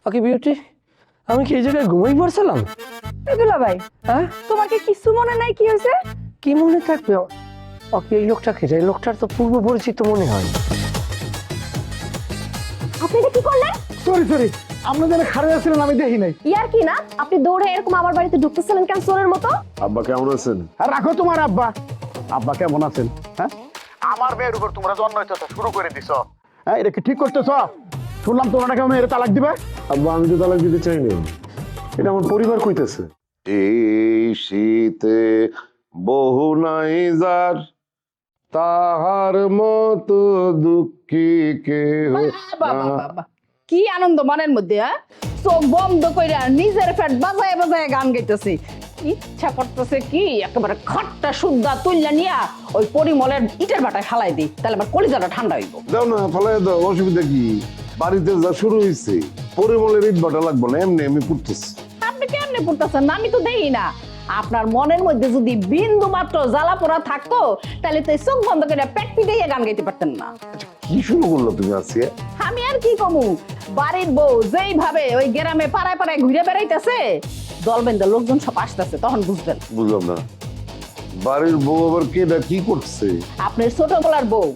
ওকে beauty, আমি কি এই জায়গায় ঘুমাই পড়ছিলাম? দুলা ভাই, হ্যাঁ, তোমার কি কিছু মনে নাই কি হয়েছে? কি মনে থাকবে? ওকে এই লোকটাকে, এই লোকটার তো পূর্ব পরিচিত মনে হয়। আপনি এটা কি করলেন? সরি আপনাদের খারাপ আছিলেন, আমি দেখি নাই। ইয়ার কি না, আপনি দৌড়ে এরকম আমার বাড়িতে ঢুকতেছিলেন কেন চোরের মতো? আব্বা কেমন আছেন? আর রাখো তোমার আব্বা। আব্বা কেমন আছেন? হ্যাঁ, আমার মেয়ের উপর তোমরা জন্ম শুরু করে দিছ। হ্যাঁ, এটা কি ঠিক করতেছ? শুনলাম তোমরা নাকি মেয়ের তালাক দিবে। আব্বা আমি তো তালাক দিতে চাইনি, এটা আমার পরিবার কইতেছে। এই শীতে বহু নাই যার, তাহার মতো দুঃখী কেহ না। কি আনন্দ মনের মধ্যে, হ্যাঁ? চোখ বন্ধ কইরা নিজের পেট বাজায় বাজায় গান গাইতেছি। ইচ্ছা করতেছে কি একেবারে খট্টা সুদ্ধা তুললা নিয়া ওই পরিমলের ইটের বাটায় ফালাই দিই, তাহলে আমার কলিজাটা ঠান্ডা হইব। দাও না, ফালাই দাও, অসুবিধা কি? বাড়িতে যা শুরু হয়েছে, পরিমলের ইট বাটা লাগবো না, এমনি আমি পুড়তেছি। আপনি কেমনে পড়তেছেন? আমি তো দেখি না। আপনার মনের মধ্যে যদি বিন্দু মাত্র জ্বালা পোড়া থাকতো, তাহলে তো এই চোখ বন্ধ করে পেট পিটাইয়া গান গাইতে পারতেন না। আচ্ছা কি শুরু করলো তুমি আজকে? আমি আর কি কমু, বাড়ির বউ যেইভাবে ওই গ্রামে পাড়ায় পাড়ায় ঘুরে বেড়াইতেছে, দলবেন্দা লোকজন সব আসতেছে, তখন বুঝবেন। বুঝলাম না, বাড়ির বউ আবার কেডা কি করছে? আপনার ছোটবেলার বউ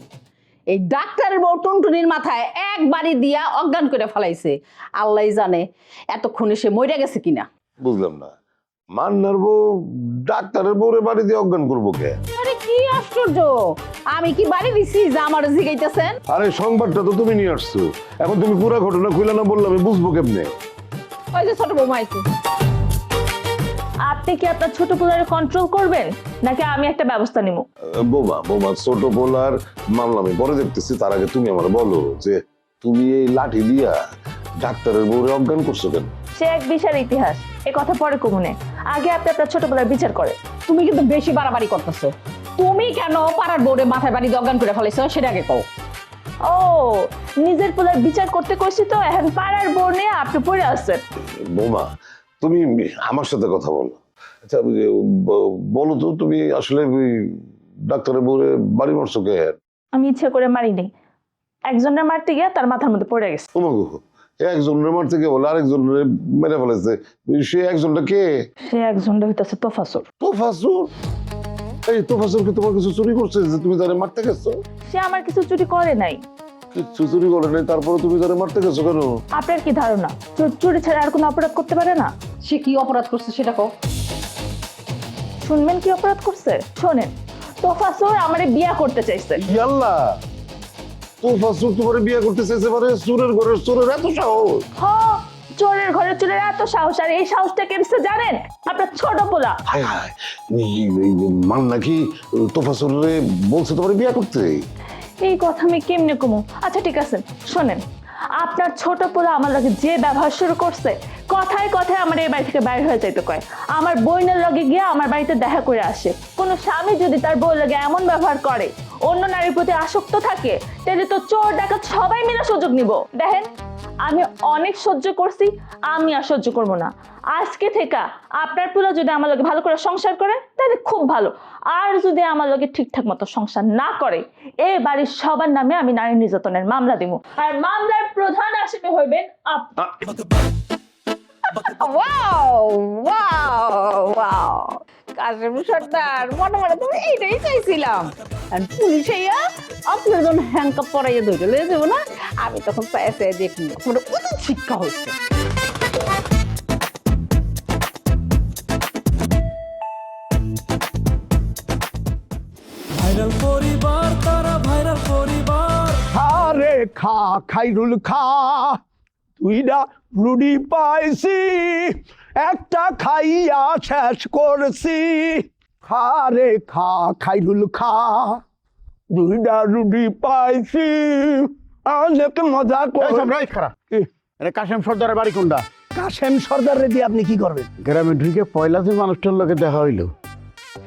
এই ডাক্তারের বউ টুনটুনির মাথায় এক বাড়ি দিয়া অজ্ঞান করে ফেলাইছে। আল্লাহ জানে এতক্ষণে সে মরে গেছে কিনা। বুঝলাম না, মান্নার বউ ডাক্তারের বউরে বাড়ি দিয়ে অজ্ঞান করবো কে? আরে কি আশ্চর্য, আমি কি বাড়ি দিছি যে আমার জিগাইতেছেন? আরে সংবাদটা তো তুমি নিয়ে আসছো, এখন তুমি পুরো ঘটনা খুলে না বললে আমি বুঝবো কেমনে? ওই যে ছোট বৌমা আইছে। আপনি কি আপনার ছোট পোলারে কন্ট্রোল করবেন নাকি আমি একটা ব্যবস্থা নিব? বোমা ছোট বলার মামলা আমি পরে দেখতেছি, তার আগে তুমি আমার বলো যে তুমি এই লাঠি দিয়া ডাক্তারের বউরে অজ্ঞান করছো কেন? সে এক বিশাল ইতিহাস, এ কথা পরে কমুনে। আগে আপনি আপনার ছোট পোলার বিচার করে। তুমি কিন্তু বেশি বাড়াবাড়ি করতেছো। তুমি কেন পাড়ার বউরে মাথায় বাড়ি দিয়ে অজ্ঞান করে ফেলাইছো সেটা আগে কও। ও, নিজের পোলার বিচার করতে কইছি তো এখন পাড়ার বোর নিয়ে আপনি পড়ে আসছেন। বোমা তুমি আমার সাথে কথা বলো। আচ্ছা বলো তো, তুমি আসলে ওই ডাক্তারের বউরে বাড়ি মারছো কে? আমি ইচ্ছে করে মারিনি, একজনের মারতে গিয়ে তার মাথার মধ্যে পড়ে গেছে। তোমাকে একজনের মারতে কে বলে আরেকজনের মেরে ফেলেছে, সে একজনটা কে? সে একজনটা হইতাছে তোফাসুর। তোফাসুর? এই তোফাসুরকে তোমার কিছু চুরি করছে যে তুমি তারে মারতে গেছো? সে আমার কিছু চুরি করে নাই। কিছু চুরি করে নাই, তারপরে তুমি তারে মারতে গেছো কেন? আপনার কি ধারণা চুরি ছাড়া আর কোনো অপরাধ করতে পারে না? সে কি অপরাধ করছে সেটা কও। শুনবেন কি অপরাধ করছে? শোনেন, তোফাসুর আমারে বিয়া করতে চাইছে। ইয়াল্লা, তোফাসুর তোমারে বিয়ে করতে চাইছে মানে চোরের ঘরের চোরের এত সাহস? হ, চোরের ঘরে চোরের এত সাহস, আর এই সাহসটা কেমছে জানেন? আপনার ছোট পোলা। হায় হায়, মান নাকি তোফাসুরে বলছে তোমারে বিয়ে করতে? এই কথা আমি কেমনে কমু? আচ্ছা ঠিক আছে, শোনেন, আপনার ছোট পোলা আমার লগে যে ব্যবহার শুরু করছে, কথায় কথায় আমার এই বাড়ি থেকে বাইরে হয়ে যাইতে কয়, আমার বোনের লগে গিয়ে আমার বাড়িতে দেখা করে আসে। কোনো স্বামী যদি তার বউর লগে এমন ব্যবহার করে, অন্য নারীর প্রতি আসক্ত থাকে, তাহলে তো চোর ডাকাত সবাই মিলে সুযোগ নিব। দেখেন, আমি অনেক সহ্য করছি, আমি আর সহ্য করবো না। আজকে থেকে আপনার পোলা যদি আমার লগে ভালো করে সংসার করে তাহলে খুব ভালো, আর যদি আমার লগে ঠিকঠাক মতো সংসার না করে, এই বাড়ির সবার নামে আমি নারী নির্যাতনের মামলা দিব, আর মামলার প্রধান আসামি হইবেন আপনি। ওয়াও ওয়াও ওয়াও, কাশেম সর্দার, মনে মনে তুমি এইটাই চাইছিলাম। আর পুলিশ আইয়া আপনার জন্য হ্যান্ডকাপ পরাইয়া ধরে লয়ে যাবো না, আমি তখন চাইছে দেখি আমার উচিত শিক্ষা হয়েছে। ভাইরাল পরিবার, তারা ভাইরাল পরিবার। আরে খা খাইরুল খা, তুইরা রুডি পাইছি, একটা খাইয়া শেষ করছি। খা রে খা খাইরুল খা, দুইটা রুডি পাইছি, অনেক মজা করে। কাশেম সর্দারের বাড়ি কোনটা? কাশেম সর্দারের দিয়ে আপনি কি করবেন? গ্রামে ঢুকে পয়লাতে মানুষটার লোকে দেখা হইলো,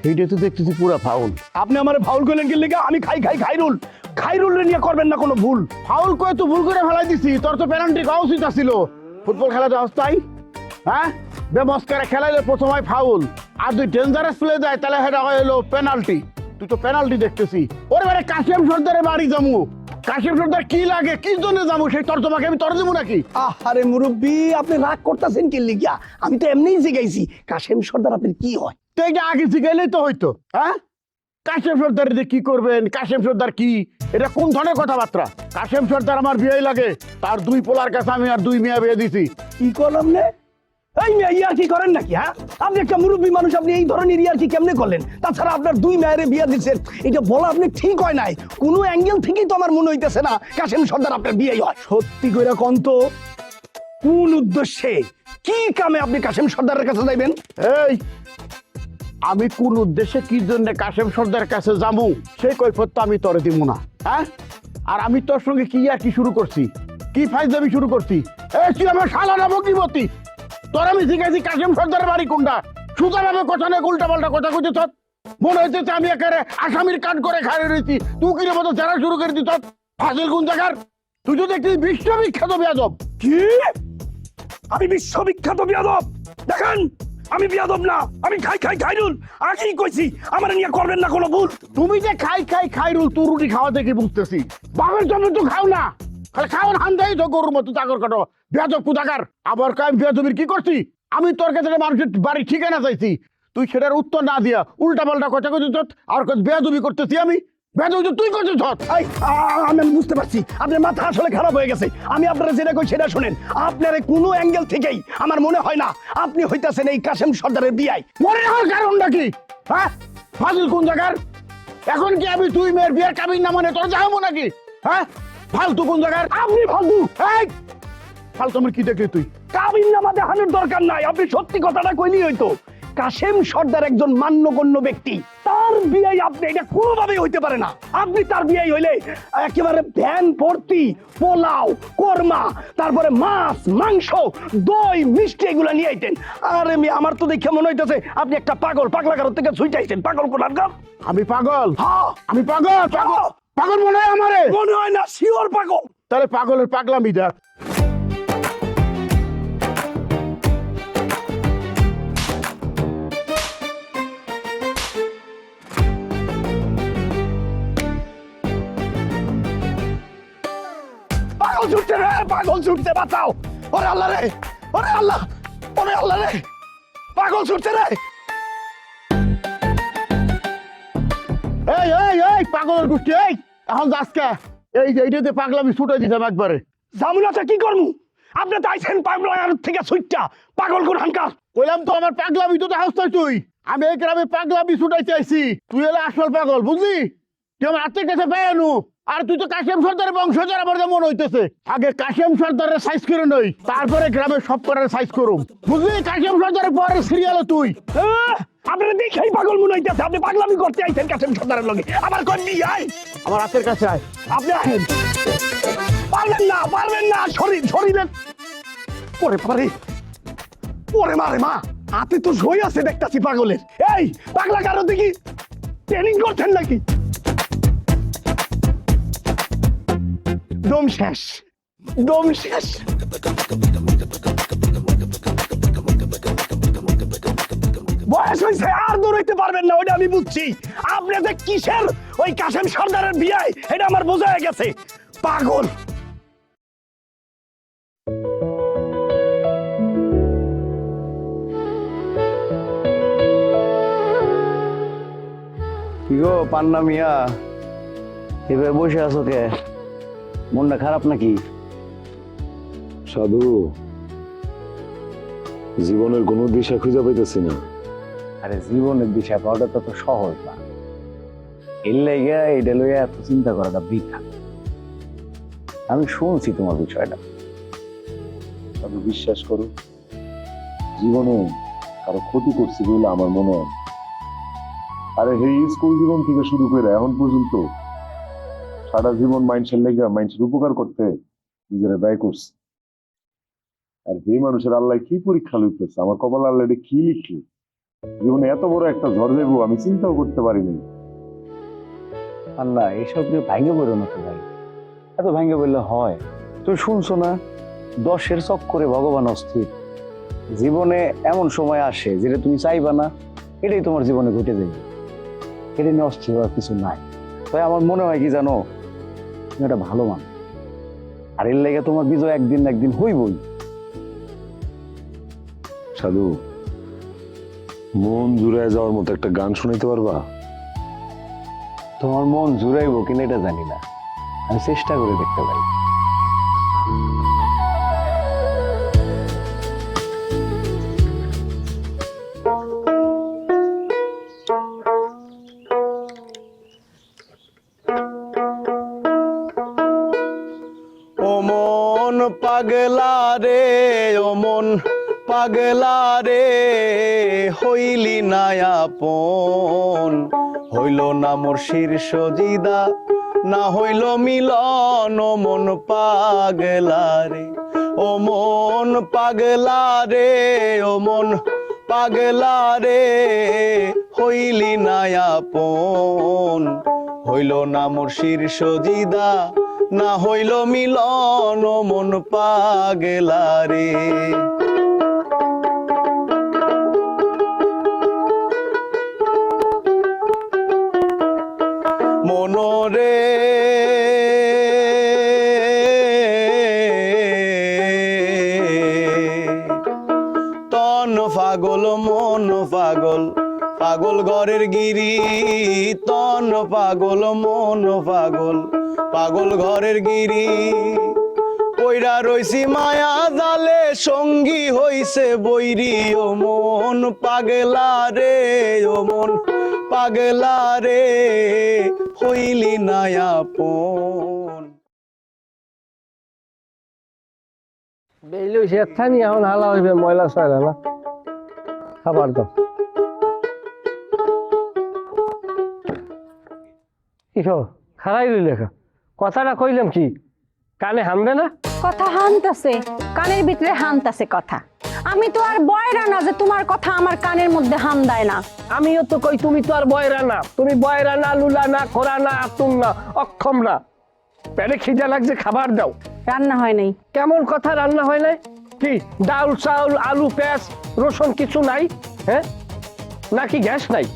সেইটা তো দেখতেছি পুরা ফাউল। আপনি আমার ফাউল করলেন কি লিগা? আমি খাইরুল খাইরুল রে নিয়ে করবেন না কোনো ভুল। ফাউল কয়ে তো ভুল করে ফেলাই দিছি, তোর তো পেনাল্টি খাওয়া উচিত ছিল। ফুটবল খেলাতে অবস্থায় হ্যাঁ বেমস্কারে খেলাইলে প্রথমে ফাউল, আর দুই ডেঞ্জারাস প্লে যায় তাহলে সেটা হলো পেনাল্টি। তুই তো পেনাল্টি দেখতেছি। ওরে বারে কাশেম সর্দারের বাড়ি যামু, কাশিম সর্দার কি লাগে কি জন্য যাবো সেই তর্জমাকে আমি তর দেবো নাকি? আরে মুরব্বী, আপনি রাগ করতেছেন কি লিগা? আমি তো এমনিই জিগাইছি কাশেম সর্দার আপনার কি হয়। তো এটা আগে শিখাইলেই তো হইতো। হ্যাঁ, কাশেম সর্দার যে কি করবেন, কাশেম সর্দার কি, এটা কোন ধরনের কথাবার্তা? কাশেম সর্দার আমার বিয়ে লাগে, তার 2 পোলার কাছে আমি আর 2 মেয়ে বিয়ে দিছি। কি করলাম নে? এই মেয়ে ইয়ার কি করেন নাকি? হ্যাঁ, আপনি একটা মুরব্বী মানুষ, আপনি এই ধরনের ইয়ার কি কেমনে করলেন? তাছাড়া আপনার 2 মেয়েরে বিয়ে দিচ্ছেন, এটা বলা আপনি ঠিক হয় নাই। কোনো অ্যাঙ্গেল থেকেই তো আমার মনে হইতেছে না কাশেম সর্দার আপনার বিয়ে হয়। সত্যি করে কোন তো, কোন উদ্দেশ্যে কি কামে আপনি কাশেম সর্দারের কাছে যাইবেন? এই, আমি কোন উদ্দেশ্যে কি জন্য কাশেম সর্দারের কাছে যাবো সেই কৈফত তো আমি তরে দিব না। হ্যাঁ, আর আমি তোর সঙ্গে কি আর কি শুরু করছি, কি ফাইজলামি শুরু করছি? এই তুই আমার শালা না বকিবতি, তোর আমি শিখাইছি কাশেম সর্দারের বাড়ি কোনটা। সুতরাং আমি কথা নেই, উল্টা পাল্টা কথা কইতে তোর মনে হচ্ছে আমি একেবারে আসামির কাট করে খাড়ে রয়েছি। তুই কিরে মতো যারা শুরু করে দিত ফাজিল কোন জায়গার? তুই তো দেখছিস বিশ্ববিখ্যাত বেয়াদব। কি? আমি বিশ্ববিখ্যাত বিয়াদব? দেখেন, আমি বিয়াদব না, আমি খাইরুল। আগেই কইছি আমার নিয়ে করবেন না কোনো ভুল। তুমি যে খাইরুল তুই রুটি খাওয়া দেখে বুঝতেছি, বাবার জন্য তো খাও না, খালি খাওয়ার হান্দাই তো গরুর মতো চাকর কাটো বেয়াদব কুদাকার। আবার কাম বেয়াদবির কি করছি? আমি তোর কাছে মানুষের বাড়ি ঠিকানা চাইছি, তুই সেটার উত্তর না দিয়া উল্টা পাল্টা কথা কইছিস আর বেয়াদবি করতেছি। আমি বেয়াদবি তো তুই করছিস। আমি বুঝতে পারছি আপনার মাথা আসলে খারাপ হয়ে গেছে। আমি আপনারা যেটা কই সেটা শুনেন। আপনার কোনো অ্যাঙ্গেল থেকেই আমার মনে হয় না আপনি হইতাছেন এই কাশেম সর্দারের বিয়াই। মনে হওয়ার কারণটা কি? হ্যাঁ, ফাজিল কোন জায়গার? এখন কি আমি তুই মেয়ের বিয়ের কাবিন না মানে তোর যাবো নাকি? হ্যাঁ, ফালতু কোন জায়গার? আপনি ফালতু। এই ফালতু আমার কি দেখলি তুই? কাবিন নামা দেখানোর দরকার নাই, আপনি সত্যি কথাটা কইলেই হইতো। কাশেম সর্দার একজন মান্যগণ্য ব্যক্তি, তার বিয়ে আপনি এটা কোনোভাবেই হইতে পারে না। আপনি তার বিয়ে হইলে একেবারে ভ্যান ভর্তি পোলাও, কোরমা, তারপরে মাছ, মাংস, দই, মিষ্টি এগুলা নিয়ে আইতেন। আরে আমার তো দেখে মনে হইতেছে আপনি একটা পাগলা কারোর থেকে ছুইটাইছেন। পাগল কোনার গাম। আমি পাগল? হ্যাঁ, আমি পাগল? পাগল মনে হয় আমারে? মনে হয় না, শিওর পাগল। তাহলে পাগলের পাগলামি দেখ। পাগল ছুটছে রে, পাগল ছুটছে, বাঁচাও। ওরে আল্লাহ রে, ওরে আল্লাহ, ওরে আল্লাহ রে, পাগল ছুটছে রে। এই এই এই পাগলের গোষ্ঠী, এই এখন যাসকে এইটাতে পাগলামি ছুটে দিতাম একবারে। জামুনাটা কি করমু? আপনি তাইছেন পাগলার থেকে ছুটটা, পাগল কোন হানকার। কইলাম তো আমার পাগলামি তো হাসত তুই। আমি এই গ্রামে পাগলামি ছুটাইতে আইছি, তুই এলে আসল পাগল, বুঝলি? তুই আমার হাতের কাছে পেয়ানু, আর তুই তো কাশেম সর্দারের বংশধর আমার মনে হইতেছে। আগে কাশেম সর্দারের সাইজ করে নই, তারপরে গ্রামের সব করার সাইজ করুম, বুঝলি? কাশেম সর্দারের পরে সিরিয়ালে তুই। আপনারা দেখেই পাগল মনে হইতেছে, আপনি পাগলামি করতে আইছেন কাশেম সর্দারের লগে। আবার কই নি আই, আমার হাতের কাছে আয়। আপনি আহেন। পারবেন না, পারবেন না, শরীরে ওরে পারে, ওরে মারে মা, হাতে তো সই আছে দেখতাছি পাগলের। এই পাগলা কারো দেখি ট্রেনিং করছেন নাকি? দম শেষ, দম শেষ। বয়স হয়েছে, আর দৌড়াইতে পারবেন না, ওইটা আমি বুঝছি। আপনি যে কিসের ওই কাশেম সর্দারের বিয়ে, এটা আমার বোঝা হয়ে গেছে। পাগল। কি গো পান্না মিয়া, এভাবে বসে আছো কে? মনটা খারাপ নাকি? সাধু, জীবনের কোনো দিশা খুঁজে পাইতেছি না। আরে জীবনের দিশা পাওয়াটা তত সহজ না, এর লাইগা এটা লইয়া এত চিন্তা করাটা বৃথা। আমি শুনছি তোমার বিষয়টা। আমি বিশ্বাস করো, জীবনে কারো ক্ষতি করছি বলে আমার মনে হয়। আরে এই স্কুল জীবন থেকে শুরু করে এখন পর্যন্ত সারা জীবন মানুষের লেগে মানুষের উপকার করতে নিজেরা ব্যয় করছে। আর এই মানুষের আল্লাহ কি পরীক্ষা লইতেছে, আমার কপাল আল্লাহ এটা কি লিখলি। জীবনে এত বড় একটা ঝড় যাবো আমি চিন্তাও করতে পারিনি। পান্না, এসব নিয়ে ভাঙ্গে পড়ো না তো ভাই, এত ভাঙ্গে পড়লে হয়? তুমি শুনছো না, 10-এর চক্করে ভগবান অস্থির। জীবনে এমন সময় আসে যেটা তুমি চাইবা না, এটাই তোমার জীবনে ঘটে যাবে। এটা নিয়ে অস্থির হওয়ার কিছু নাই। তাই আমার মনে হয় কি জানো, তুমি একটা ভালো মানুষ, আর এর লেগে তোমার বিজয় একদিন না একদিন হইবই। সাধু, মন জুড়ায় যাওয়ার মতো একটা গান শুনাইতে পারবা? তোমার মন জুড়াইবো কিনা এটা জানি না, আমি চেষ্টা করে দেখতে পারি। ও মন পাগলা রে, ও মন পাগলা রে, হইলি না আপন, হইল না মোর শীর্ষ জিদা, না হইল মিলন। ও মন পাগলা রে, ও মন পাগলা রে, ও মন পাগলা রে, হইলি না আপন, হইল না মোর শীর্ষ জিদা, না হইল মিলন। ও মন পাগলা রে। মনরে তন পাগল, মন পাগল, পাগল ঘরের গিরি, তন পাগল, মন পাগল, পাগল ঘরের গিরি, পইরা রইছি মায়া জালে, সঙ্গী হইছে বৈরি। ও মন পাগলা রে, ও মন পাগলা রে, হইলি না আপন। বেইলো সে থানি এখন হালা হইবে ময়লা সয়লা না, খাবার দাও। কি খারাই রইল লেখা, কথাটা কইলাম কি কানে হামবে না? কথা হানতাছে, কানের ভিতরে হানতাছে কথা। আমি তো আর বয়রা না যে তোমার কথা আমার কানের মধ্যে হাম দেয় না। আমিও তো কই তুমি তো আর বয়রা না, তুমি বয়রা না, লুলা না, খোরা না, আতুম না, অক্ষম না। পেটে খিদা লাগছে, খাবার দাও। রান্না হয় নাই। কেমন কথা রান্না হয় নাই? কি ডাউল চাউল আলু পেঁয়াজ রসুন কিছু নাই? হ্যাঁ, নাকি গ্যাস নাই?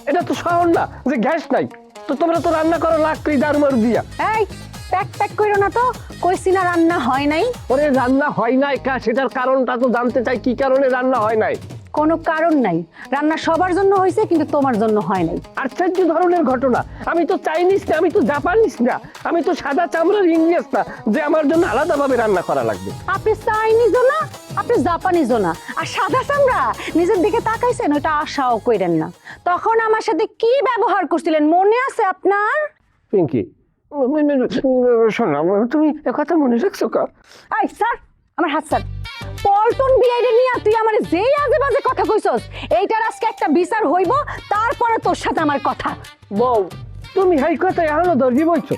এটা তো শহর না যে গ্যাস নাই। তো তোমরা তো রান্না করো লাকড়ি দারুমার দিয়া। এই প্যাক প্যাক কইরো না তো, কইছি না রান্না হয় নাই। ওরে রান্না হয় নাই কা, সেটার কারণটা তো জানতে চাই, কি কারণে রান্না হয় নাই? কোনো কারণ নাই, রান্না সবার জন্য হয়েছে কিন্তু তোমার জন্য হয় নাই। আশ্চর্য ধরনের ঘটনা। আমি তো চাইনিজ না, আমি তো জাপানিজ না, আমি তো সাদা চামড়ার ইংরেজ না যে আমার জন্য আলাদাভাবে রান্না করা লাগবে। আপনি চাইনিজও না, আপনি জাপানিজও না, আর সাদা চামড়া নিজের দিকে তাকাইছেন ওটা আশাও কইরেন না। তখন আমার সাথে কি ব্যবহার করছিলেন মনে আছে আপনার? পিঙ্কি শোনো, তুমি কথা মনে রাখছো কা? এই স্যার, আমার হাত স্যার। পল্টন বিআইডি নিয়ে তুই আমার যেই আজে বাজে কথা কইছস, এইটার আজকে একটা বিচার হইব, তারপরে তোর সাথে আমার কথা। বউ, তুমি এই কথা এখনো দর্জি বলছো?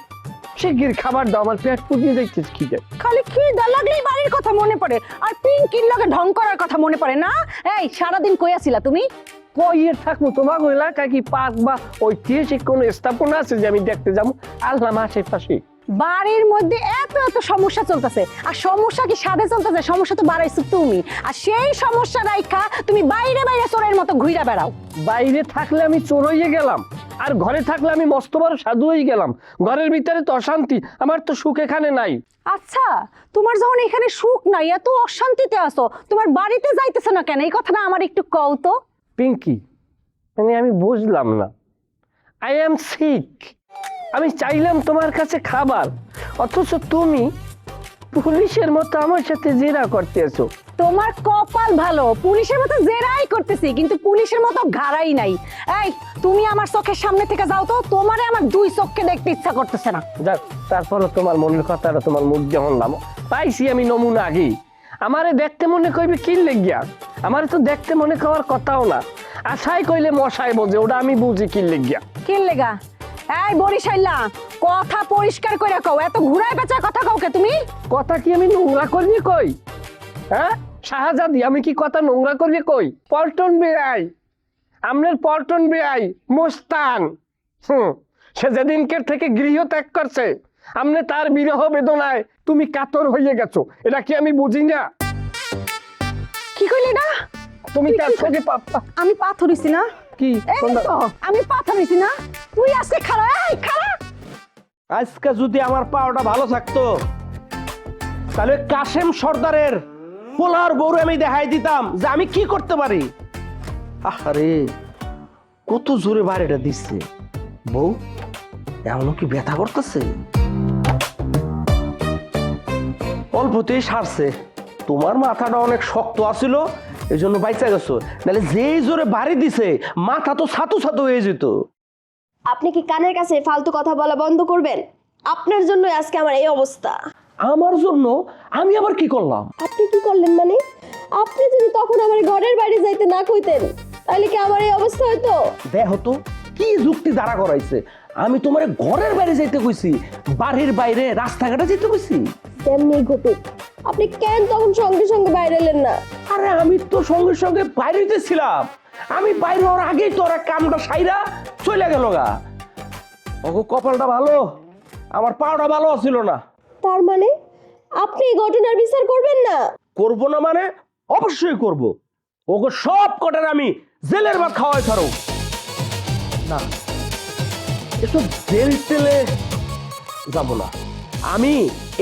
শিগগির খাবার দাও, আমার পেট পুড়িয়ে যাইতেছে খিদে। খালি খিদা লাগলেই বাড়ির কথা মনে পড়ে, আর পিঙ্কির লগে ঢং করার কথা মনে পড়ে না। এই সারাদিন কই আছিলা তুমি? কইয়ে থাকবো, তোমার এলাকায় কি পার্ক বা ঐতিহাসিক কোন স্থাপনা আছে যে আমি দেখতে যাবো? আল্লাহ আশেপাশে বাড়ির মধ্যে এত এত সমস্যা চলতেছে, আর সমস্যা কি সাথে চলতেছে? সমস্যা তো বাড়াইছো তুমি, আর সেই সমস্যা রাইখা তুমি বাইরে বাইরে চোরের মতো ঘুরে বেড়াও। বাইরে থাকলে আমি চোর হয়ে গেলাম, আর ঘরে থাকলে আমি মস্ত বড় সাধু হয়ে গেলাম। ঘরের ভিতরে তো অশান্তি, আমার তো সুখ এখানে নাই। আচ্ছা, তোমার যখন এখানে সুখ নাই, এত অশান্তিতে আছো, তোমার বাড়িতে যাইতেছে না কেন? এই কথাটা আমার একটু কও তো। পিঙ্কি, মানে আমি বুঝলাম না। I am sick. আমি চাইলাম তোমার কাছে খাবার, অথচ তুমি পুলিশের মতো আমার সাথে জেরা করতেছো। তোমার কপাল ভালো, পুলিশের মতো জেরাই করতেছি, কিন্তু পুলিশের মতো ঘাড়াই নাই। এই তুমি আমার চোখের সামনে থেকে যাও তো, তোমারে আমার দুই চোখকে দেখতে ইচ্ছা করতেছে না। যাক, তারপরও তোমার মনের কথাটা তোমার মুখ যেমন নামো পাইছি আমি নমুনা আগেই। আমারে দেখতে মনে কইবে কি লেগিয়া? আমারে তো দেখতে মনে করার কথাও না। আশায় কইলে মশায় বোঝে, ওটা আমি বুঝি কি লেগিয়া। কি লেগা? এই বরিশাইলা, কথা পরিষ্কার করে কও, এত ঘুরায় পেঁচা কথা কও কে তুমি? কথা কি আমি নোংরা করিয়ে কই? হ্যাঁ শাহজাদি, আমি কি কথা নোংরা করিয়ে কই? পল্টন বেআই, আমনের পল্টন বেআই মুস্তান, সে যেদিনকে থেকে গৃহ ত্যাগ করছে, আমনে তার বিরহ বেদনায় তুমি কাতর হয়ে গেছো। এটা কি আমি বুঝি না? কি কইলি না? তুমি তার সঙ্গে আমি পাথর হইছি না? কি এই তো, আমি পাথর হইছি না? তুই আজকে খাড়া, এই খাড়া। আজকে যদি আমার পাওয়াটা ভালো থাকতো তাহলে কাশেম সর্দারের পোলার বউরে আমি দেখাই দিতাম যে আমি কি করতে পারি। আরে কত জোরে বাড়িটা দিচ্ছে, বউ এমন কি ব্যথা করতেছে? অল্পতেই সারছে। তোমার মাথাটা অনেক শক্ত আছিল, এই জন্য বাইচা গেছো, নাহলে যেই জোরে বাড়ি দিছে মাথা তো ছাতু ছাতু হয়ে যেত। আপনি কি কানের কাছে ফালতু কথা বলা বন্ধ করবেন? আপনার জন্য আজকে আমার এই অবস্থা। আমার জন্য? আমি আবার কি করলাম? আপনি কি করলেন মানে? আপনি যদি তখন আমার ঘরের বাইরে যাইতে না কইতেন তাহলে কি আমার এই অবস্থা হতো? দেখো তো কি যুক্তি দাঁড়া করাইছে। আমি তোমার ঘরের বাইরে যাইতে কইছি, বাড়ির বাইরে রাস্তাঘাটে যেতে কইছি? তেমনি ঘটুক, আপনি কেন তখন সঙ্গে সঙ্গে বাইরে এলেন না? আরে আমি তো সঙ্গে সঙ্গে বাইরে ছিলাম। আমি বাইরে হওয়ার আগেই তো ওরা কামটা সাইরা চলে গেল গা। ওগো কপালটা ভালো, আমার পাওটা ভালো ছিল না। তার মানে আপনি এই ঘটনার বিচার করবেন না? করব না মানে? অবশ্যই করব। ওগো সব কটার আমি জেলের ভাত খাওয়াই ছাড়ো না। এসব জেল টেলে যাবো না। আমি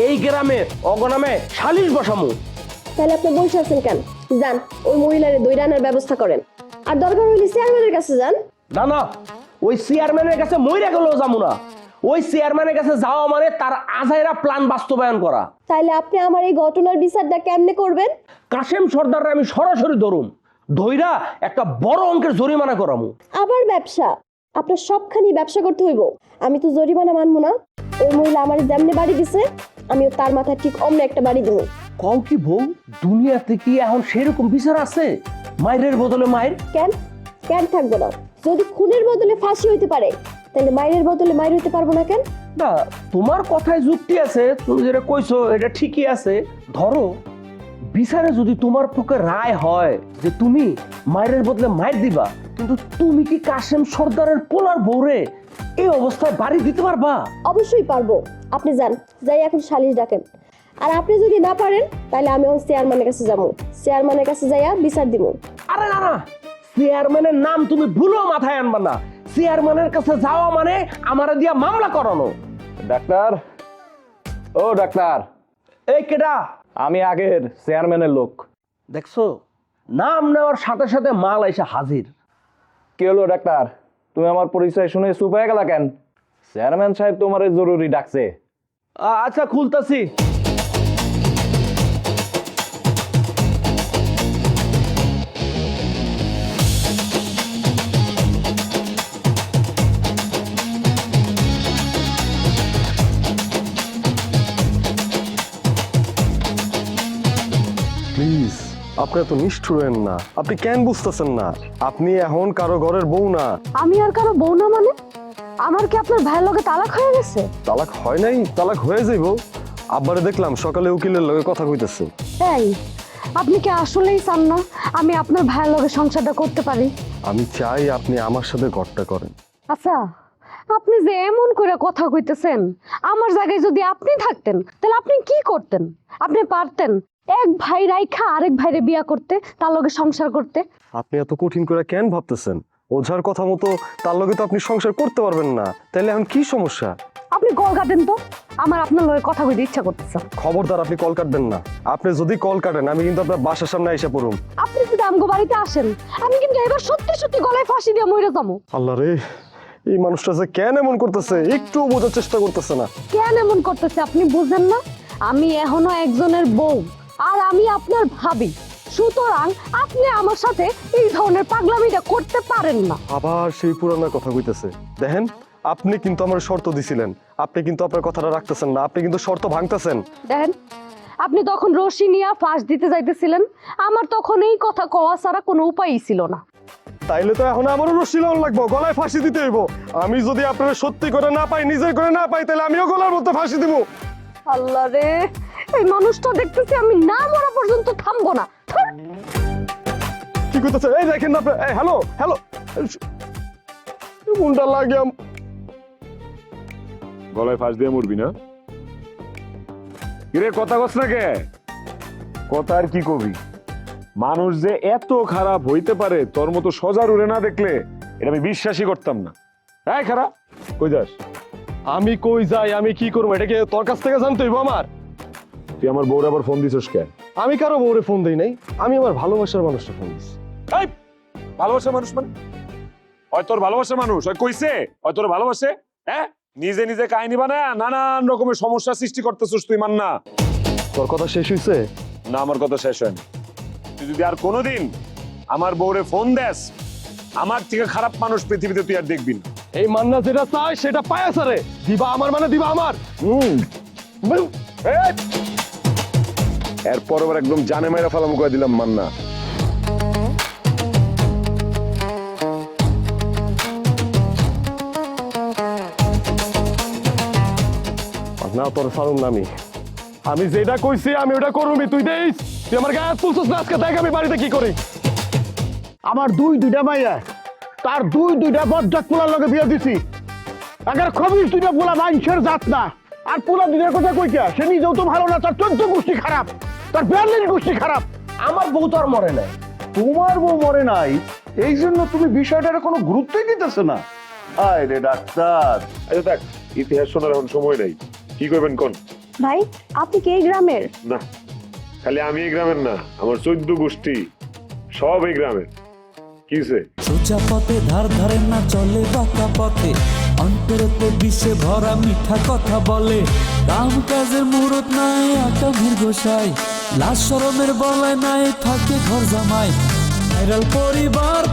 এই গ্রামে অগনামে সালিশ বসামু। তাহলে আপনি বসে আছেন কেন? যান ওই মহিলারে দইরা আনার ব্যবস্থা করেন, আর দরকার হইলে চেয়ারম্যানের কাছে যান। না না, ওই চেয়ারম্যানের কাছে মইরা গেলেও যাবো না। ওই চেয়ারম্যানের কাছে যাওয়া মানে তার আজাইরা প্ল্যান বাস্তবায়ন করা। তাইলে আপনি আমার এই ঘটনার বিচারটা কেমনে করবেন? কাশেম সর্দাররা আমি সরাসরি ধরুম, ধইরা একটা বড় অঙ্কের জরিমানা করামু। আবার ব্যবসা? আপনার সবখানি ব্যবসা করতে হইব। আমি তো জরিমানা মানবো না। ওই মহিলা আমার যেমনি বাড়ি দিছে আমিও তার মাথায় ঠিক অমনি একটা বাড়ি দিব। কও কি বউ, দুনিয়াতে কি এখন সেরকম বিচার আছে? মায়ের বদলে মায়ের? কেন কেন থাকবো না? যদি খুনের বদলে ফাঁসি হইতে পারে তাহলে মায়ের বদলে মায়ের হইতে পারবো না কেন? না, তোমার কথায় যুক্তি আছে, তুমি যেটা কইছো এটা ঠিকই আছে। ধরো বিচারে যদি তোমার পক্ষে রায় হয় যে তুমি মায়ের বদলে মায়ের দিবা, কিন্তু তুমি কি কাশেম সর্দারের পোলার বউরে এই অবস্থায় বাড়ি দিতে পারবা? অবশ্যই পারবো। আপনি যান, যাই এখন সালিশ ডাকেন। আর আপনি যদি না পারেন তাহলে আমি এখন চেয়ারম্যানের কাছে যাবো। চেয়ারম্যানের কাছে যাইয়া বিচার দিব। আরে না না, চেয়ারম্যানের নাম তুমি ভুলেও মাথায় আনবা না। চেয়ারম্যানের কাছে যাওয়া মানে আমারে দিয়া মামলা করানো। ডাক্তার, ও ডাক্তার, এই কেডা? আমি আগের চেয়ারম্যানের লোক। দেখছো, নাম নেওয়ার সাথে সাথে মাল এসে হাজির। কি হলো ডাক্তার, তুমি আমার পরিচয় শুনে চুপ হয়ে গেলা কেন? চেয়ারম্যান সাহেব তোমার জরুরি ডাকছে। আচ্ছা খুলতাছি। প্লিজ, আপনি এত নিষ্ঠুর হয়েন না। আপনি কেন বুঝতেছেন না? আপনি এখন কারো ঘরের বউ না। আমি আর কারো বউ না মানে? আমার কি আপনার ভাইয়ের লগে তালাক হয়ে গেছে? তালাক হয় নাই, তালাক হয়ে যাইব। আব্বারে দেখলাম সকালে উকিলের লগে কথা কইতেছে। এই, আপনি কি আসলেই চান না আমি আপনার ভাইয়ের লগে সংসারটা করতে পারি? আমি চাই আপনি আমার সাথে ঘরটা করেন। আচ্ছা, আপনি যে এমন করে কথা কইতেছেন, আমার জায়গায় যদি আপনি থাকতেন তাহলে আপনি কি করতেন? আপনি পারতেন এক ভাই রাইখা আরেক ভাইরে বিয়া করতে, তার লগে সংসার করতে। আপনি এত কঠিন করে কেন ভাবতেছেন? ওঝার কথা মতো তার লগে তো আপনি সংসার করতে পারবেন না। তাহলে এখন কি সমস্যা? আপনি কল কাটেন তো, আমার আপনার লগে কথা কইতে ইচ্ছা করতেছে। খবরদার, আপনি কল কাটবেন না। আপনি যদি কল কাটেন আমি কিন্তু আপনার বাসার সামনে এসে পড়ুম। আপনি যদি আমগো বাড়িতে আসেন আমি কিন্তু এবার সত্যি সত্যি গলায় ফাঁসি দিয়ে মরে যাবো। আল্লাহ রে, এই মানুষটা যে কেন এমন করতেছে একটু বোঝার চেষ্টা করতেছে না। কেন এমন করতেছে আপনি বুঝেন না? আমি এখনো একজনের বউ, আর আমি আপনার ভাবি। সুতরাং আপনি আমার সাথে এই ধরনের পাগলামিটা করতে পারেন না। আবার সেই পুরানো কথা কইতেছে। দেখেন, আপনি কিন্তু আমার শর্ত দিছিলেন, আপনি কিন্তু আপনার কথাটা রাখতেছেন না। আপনি কিন্তু শর্ত ভাঙতেছেন। দেখেন, আপনি তখন রশি নিয়ে ফাঁস দিতে যাইতেছিলেন, আমার তখন এই কথা কওয়া ছাড়া কোনো উপায়ই ছিল না। তাইলে তো এখন আমারও রশি লাগানো লাগবো, গলায় ফাঁসি দিতে হইব। আমি যদি আপনারা সত্যি করে না পাই, নিজের করে না পাই, তাহলে আমিও গলার মধ্যে ফাঁসি দিব। আল্লাহ রে, এই মানুষটা দেখতেছি আমি না মরা পর্যন্ত থামবো না। কি করতেছে? এই দেখেন না আপনি। হ্যালো হ্যালো, কোনটা লাগে? গলায় ফাঁস দিয়ে মরবি না? কিরে কথা কস না কে? কথা আর কি কবি? মানুষ যে এত খারাপ হইতে পারে তোর মতো সজার উড়ে না দেখলে এটা আমি বিশ্বাসই করতাম না। এই খারাপ, কই যাস? আমি কই যাই, আমি কি করবো, এটা কি তোর কাছ থেকে জানতে হইব আমার? তুই আমার বউর আবার ফোন দিছিস কেন? আমি কারো বউরে ফোন দেই নাই, আমি আমার ভালোবাসার মানুষটা ফোন দিছি। এই ভালোবাসার মানুষ মানে ওই তোর ভালোবাসার মানুষ ওই কইছে ওই তোর ভালোবাসে? হ্যাঁ, নিজে নিজে কাহিনী বানায় নানান রকমের সমস্যা সৃষ্টি করতেছিস তুই। মান না, তোর কথা শেষ হইছে? না আমার কথা শেষ হয়নি। তুই যদি আর কোনোদিন আমার বউরে ফোন দেস, আমার থেকে খারাপ মানুষ পৃথিবীতে তুই আর দেখবি না। এই মান্না যেটা চায় সেটা পায় রে, দিবা আমার মানে দিবা আমার। এরপর আবার একদম জানে মাইরা ফালাম করে দিলাম মান্না। না তোর ফারুম না, আমি যেটা কইছি আমি ওটা করবি, তুই দেইস। তুই আমার গায়ে তুলছিস না, আজকে দেখ আমি বাড়িতে কি করি। আমার দুইটা মাইয়া, তার দুইটা বজ্জাত পোলার লগে বিয়ে দিছি। একের খবির দুইটা পোলা মানুষের জাত না। আর পোলা দিনের কথা কইকা, সে নিজেও তো ভালো না, তার 14 গোষ্ঠী খারাপ, তার 42 গোষ্ঠী খারাপ। আমার বউ তো আর মরে নাই। তোমার বউ মরে নাই, এই জন্য তুমি বিষয়টার কোনো গুরুত্বই দিতেছো না। আয় রে ডাক্তার। আচ্ছা দেখ, ইতিহাস শোনার এখন সময় নাই। কি করবেন কোন? ভাই আপনি কি এই গ্রামের? না, খালি আমি এই গ্রামের না, আমার 14 গোষ্ঠী সব এই গ্রামের। কিসে? সোজা পথে ধার ধারে না চলে বাঁকা পথে, অন্তরতে বিষে ভরা মিঠা কথা বলে। কাম কাজের মুরত নাই আকামের গোসাই, লাশ শরমের বলায় নাই থাকে ঘর জামাই। ভাইরাল পরিবার